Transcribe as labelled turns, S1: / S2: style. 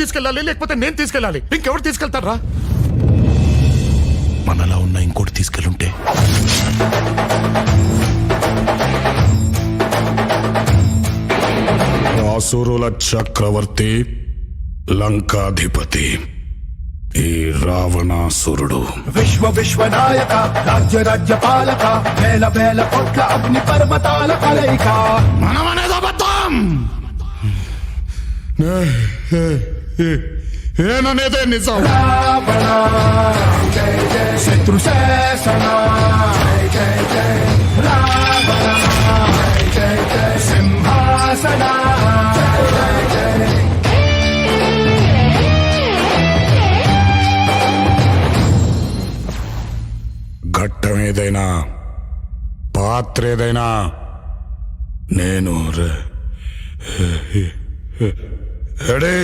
S1: తీసుకెళ్ళాలి, లేకపోతే నేను తీసుకెళ్ళాలి. ఇంకెవరు తీసుకెళ్తారా? మనలా ఉన్న ఇంకోటి తీసుకెళ్ళుంటే అసురుల చక్రవర్తి, లంకాధిపతి ఈ రావణాసురుడు.
S2: విశ్వ విశ్వనాయక, రాజ్య రాజ్య పాలక, వేల వేల కోట్ల అగ్ని పర్వతాల కలయిక.
S1: మనమనేది అబద్ధం, నేననేదే నిజం.
S2: రావణ జయ జయ, శత్రు శాసన జయ జయ, రావణ జయ జయ జయ, సింహాసన జయ జయ జయ.
S1: ఘట్టం ఏదైనా, పాత్ర ఏదైనా నేను రెడీ.